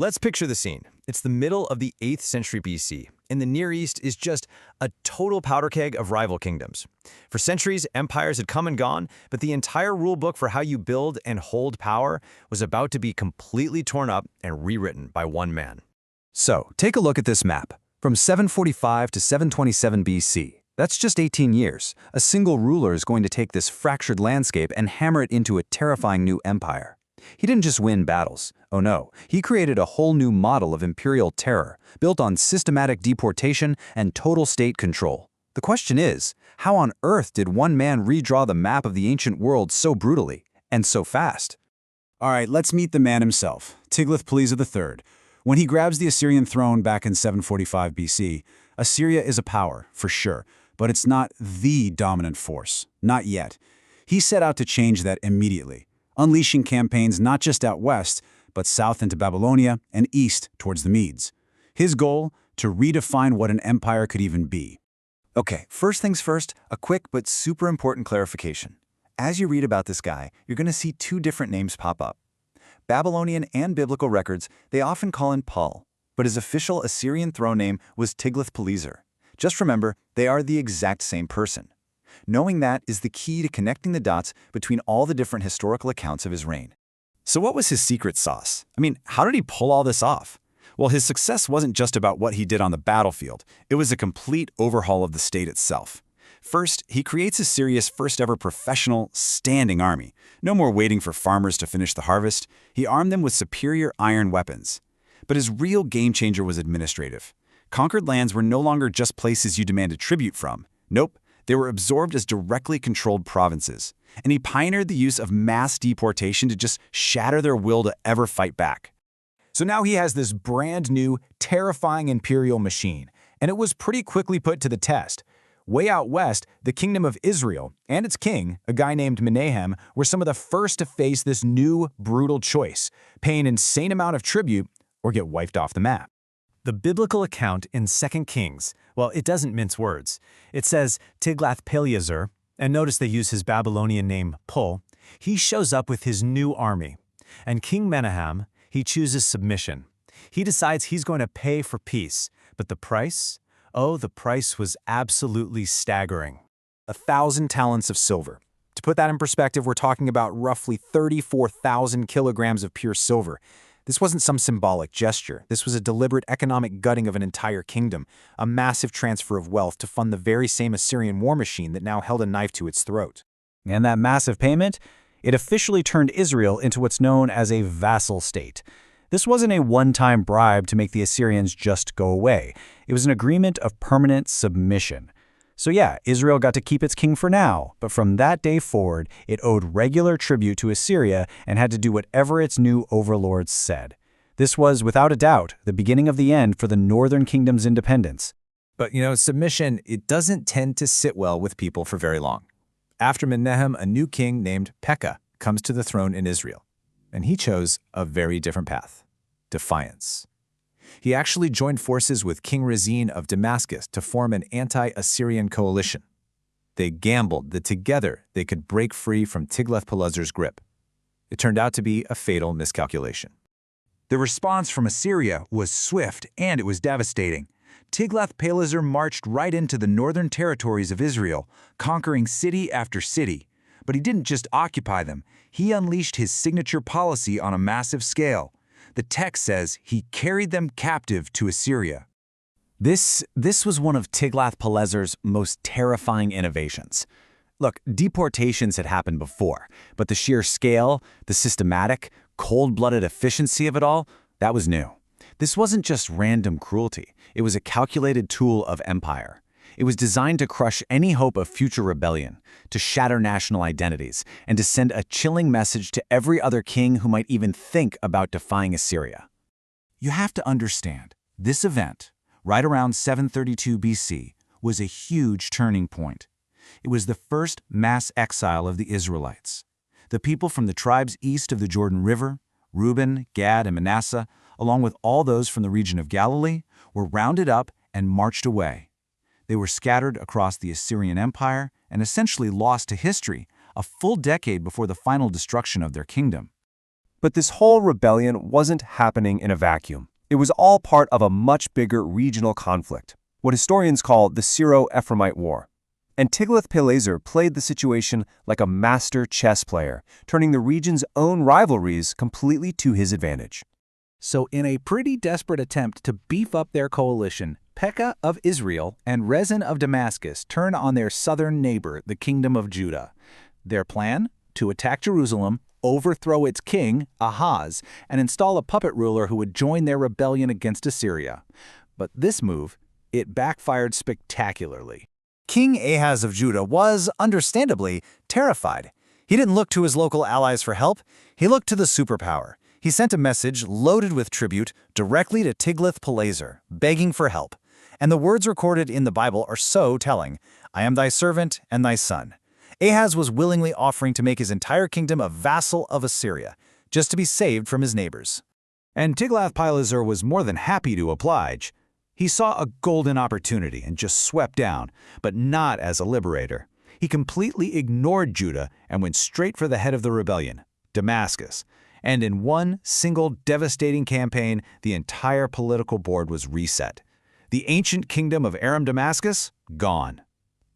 Let's picture the scene. It's the middle of the 8th century BC, and the Near East is just a total powder keg of rival kingdoms. For centuries, empires had come and gone, but the entire rulebook for how you build and hold power was about to be completely torn up and rewritten by one man. So, take a look at this map. From 745 to 727 BC, that's just 18 years. A single ruler is going to take this fractured landscape and hammer it into a terrifying new empire. He didn't just win battles. Oh no, he created a whole new model of imperial terror, built on systematic deportation and total state control. The question is, how on earth did one man redraw the map of the ancient world so brutally and so fast? All right, let's meet the man himself, Tiglath-Pileser III. When he grabs the Assyrian throne back in 745 BC, Assyria is a power, for sure, but it's not the dominant force. Not yet. He set out to change that immediately, unleashing campaigns not just out west, but south into Babylonia and east towards the Medes. His goal? To redefine what an empire could even be. Okay, first things first, a quick but super important clarification. As you read about this guy, you're going to see two different names pop up. Babylonian and biblical records, they often call him Pul, but his official Assyrian throne name was Tiglath-Pileser. Just remember, they are the exact same person. Knowing that is the key to connecting the dots between all the different historical accounts of his reign. So what was his secret sauce? I mean, how did he pull all this off? Well, his success wasn't just about what he did on the battlefield. It was a complete overhaul of the state itself. First, he creates Assyria's first ever professional, standing army. No more waiting for farmers to finish the harvest. He armed them with superior iron weapons. But his real game changer was administrative. Conquered lands were no longer just places you demanded tribute from. Nope, they were absorbed as directly controlled provinces. And he pioneered the use of mass deportation to just shatter their will to ever fight back. So now he has this brand new, terrifying imperial machine, and it was pretty quickly put to the test. Way out west, the Kingdom of Israel and its king, a guy named Menahem, were some of the first to face this new, brutal choice, pay an insane amount of tribute or get wiped off the map. The biblical account in 2 Kings, well, it doesn't mince words. It says Tiglath-Pileser, and notice they use his Babylonian name Pul. He shows up with his new army. And King Menahem, he chooses submission. He decides he's going to pay for peace. But the price? Oh, the price was absolutely staggering. 1,000 talents of silver. To put that in perspective, we're talking about roughly 34,000 kilograms of pure silver. This wasn't some symbolic gesture. This was a deliberate economic gutting of an entire kingdom, a massive transfer of wealth to fund the very same Assyrian war machine that now held a knife to its throat. And that massive payment? It officially turned Israel into what's known as a vassal state. This wasn't a one-time bribe to make the Assyrians just go away. It was an agreement of permanent submission. So yeah, Israel got to keep its king for now, but from that day forward, it owed regular tribute to Assyria and had to do whatever its new overlords said. This was, without a doubt, the beginning of the end for the northern kingdom's independence. But submission, it doesn't tend to sit well with people for very long. After Menahem, a new king named Pekah comes to the throne in Israel, and he chose a very different path: defiance. He actually joined forces with King Rezin of Damascus to form an anti-Assyrian coalition. They gambled that together they could break free from Tiglath-Pileser's grip. It turned out to be a fatal miscalculation. The response from Assyria was swift and it was devastating. Tiglath-Pileser marched right into the northern territories of Israel, conquering city after city. But he didn't just occupy them. He unleashed his signature policy on a massive scale. The text says he carried them captive to Assyria. This was one of Tiglath-Pileser's most terrifying innovations. Look, deportations had happened before, but the sheer scale, the systematic, cold-blooded efficiency of it all, that was new. This wasn't just random cruelty. It was a calculated tool of empire. It was designed to crush any hope of future rebellion, to shatter national identities, and to send a chilling message to every other king who might even think about defying Assyria. You have to understand, this event, right around 732 BC, was a huge turning point. It was the first mass exile of the Israelites. The people from the tribes east of the Jordan River, Reuben, Gad, and Manasseh, along with all those from the region of Galilee, were rounded up and marched away. They were scattered across the Assyrian Empire and essentially lost to history, a full decade before the final destruction of their kingdom. But this whole rebellion wasn't happening in a vacuum. It was all part of a much bigger regional conflict, what historians call the Syro-Ephraimite War. And Tiglath-Pileser played the situation like a master chess player, turning the region's own rivalries completely to his advantage. So in a pretty desperate attempt to beef up their coalition, Pekah of Israel and Rezin of Damascus turn on their southern neighbor, the kingdom of Judah. Their plan? To attack Jerusalem, overthrow its king, Ahaz, and install a puppet ruler who would join their rebellion against Assyria. But this move, it backfired spectacularly. King Ahaz of Judah was, understandably, terrified. He didn't look to his local allies for help. He looked to the superpower. He sent a message loaded with tribute directly to Tiglath-Pileser, begging for help. And the words recorded in the Bible are so telling. I am thy servant and thy son. Ahaz was willingly offering to make his entire kingdom a vassal of Assyria, just to be saved from his neighbors. And Tiglath-Pileser was more than happy to oblige. He saw a golden opportunity and just swept down, but not as a liberator. He completely ignored Judah and went straight for the head of the rebellion, Damascus. And in one single devastating campaign, the entire political board was reset. The ancient kingdom of Aram-Damascus, gone.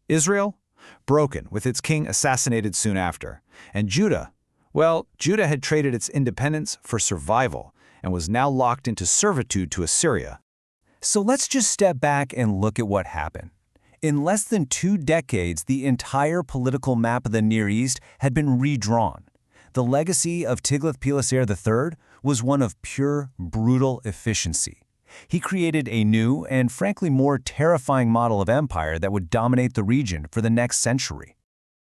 Israel, broken, with its king assassinated soon after. And Judah, well, Judah had traded its independence for survival and was now locked into servitude to Assyria. So let's just step back and look at what happened. In less than 2 decades, the entire political map of the Near East had been redrawn. The legacy of Tiglath-Pileser III was one of pure, brutal efficiency. He created a new and frankly more terrifying model of empire that would dominate the region for the next century.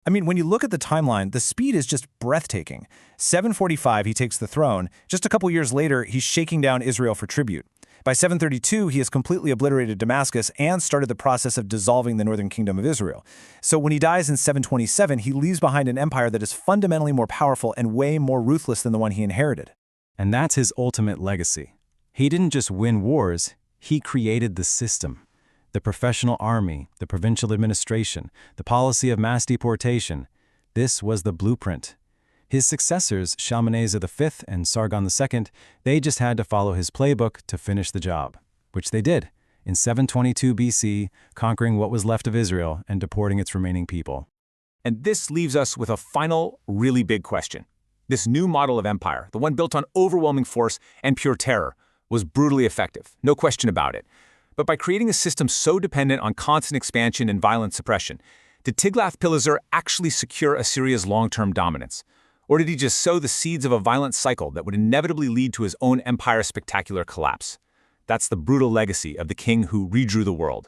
I mean, when you look at the timeline, the speed is just breathtaking. 745, he takes the throne. Just a couple years later, he's shaking down Israel for tribute. By 732, he has completely obliterated Damascus and started the process of dissolving the northern kingdom of Israel. So when he dies in 727, he leaves behind an empire that is fundamentally more powerful and way more ruthless than the one he inherited. And that's his ultimate legacy. He didn't just win wars, he created the system. The professional army, the provincial administration, the policy of mass deportation. This was the blueprint. His successors, Shalmaneser V and Sargon II, they just had to follow his playbook to finish the job, which they did, in 722 BC, conquering what was left of Israel and deporting its remaining people. And this leaves us with a final, really big question. This new model of empire, the one built on overwhelming force and pure terror, was brutally effective, no question about it. But by creating a system so dependent on constant expansion and violent suppression, did Tiglath-Pileser actually secure Assyria's long-term dominance? Or did he just sow the seeds of a violent cycle that would inevitably lead to his own empire's spectacular collapse? That's the brutal legacy of the king who redrew the world.